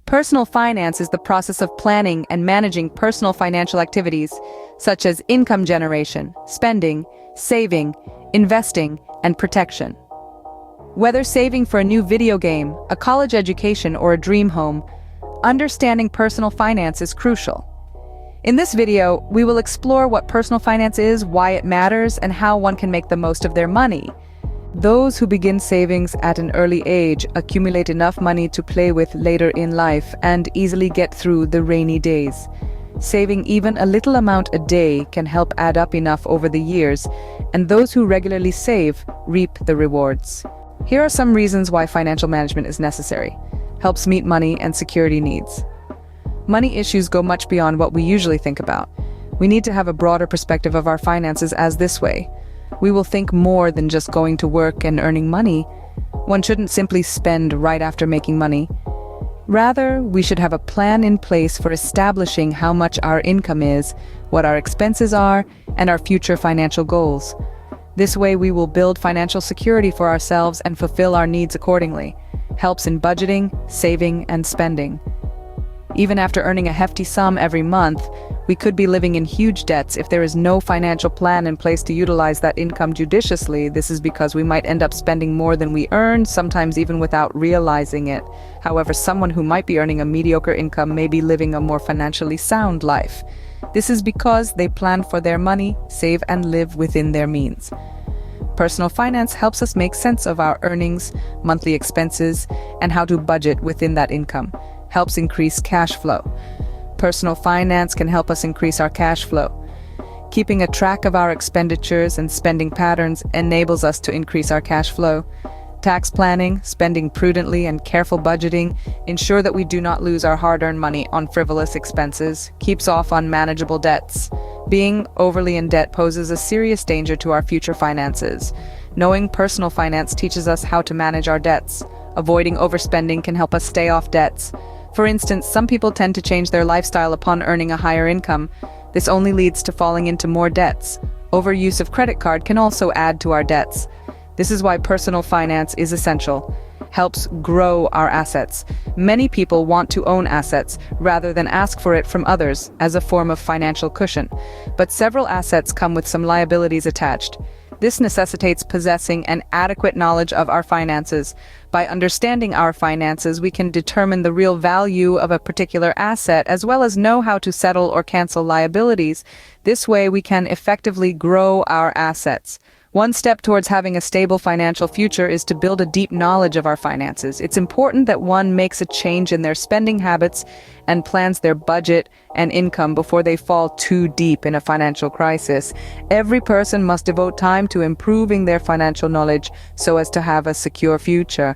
Personal finance is the process of planning and managing personal financial activities, such as income generation, spending, saving, investing, and protection. Whether saving for a new video game, a college education, or a dream home, understanding personal finance is crucial. In this video, we will explore what personal finance is, why it matters, and how one can make the most of their money. Those who begin savings at an early age accumulate enough money to play with later in life and easily get through the rainy days. Saving even a little amount a day can help add up enough over the years, and those who regularly save reap the rewards. Here are some reasons why financial management is necessary. Helps meet money and security needs. Money issues go much beyond what we usually think about. We need to have a broader perspective of our finances as this way. We will think more than just going to work and earning money. One shouldn't simply spend right after making money. Rather, we should have a plan in place for establishing how much our income is, what our expenses are, and our future financial goals. This way we will build financial security for ourselves and fulfill our needs accordingly. Helps in budgeting, saving, and spending. Even after earning a hefty sum every month, we could be living in huge debts if there is no financial plan in place to utilize that income judiciously. This is because we might end up spending more than we earn, sometimes even without realizing it. However, someone who might be earning a mediocre income may be living a more financially sound life. This is because they plan for their money, save, and live within their means. Personal finance helps us make sense of our earnings, monthly expenses, and how to budget within that income. Helps increase cash flow. Personal finance can help us increase our cash flow. Keeping a track of our expenditures and spending patterns enables us to increase our cash flow. Tax planning, spending prudently, and careful budgeting ensure that we do not lose our hard-earned money on frivolous expenses. Keeps off unmanageable debts. Being overly in debt poses a serious danger to our future finances. Knowing personal finance teaches us how to manage our debts. Avoiding overspending can help us stay off debts. For instance, some people tend to change their lifestyle upon earning a higher income. This only leads to falling into more debts. Overuse of credit card can also add to our debts. This is why personal finance is essential. Helps grow our assets. Many people want to own assets rather than ask for it from others as a form of financial cushion. But several assets come with some liabilities attached. This necessitates possessing an adequate knowledge of our finances. By understanding our finances, we can determine the real value of a particular asset, as well as know how to settle or cancel liabilities. This way, we can effectively grow our assets. One step towards having a stable financial future is to build a deep knowledge of our finances. It's important that one makes a change in their spending habits and plans their budget and income before they fall too deep in a financial crisis. Every person must devote time to improving their financial knowledge so as to have a secure future.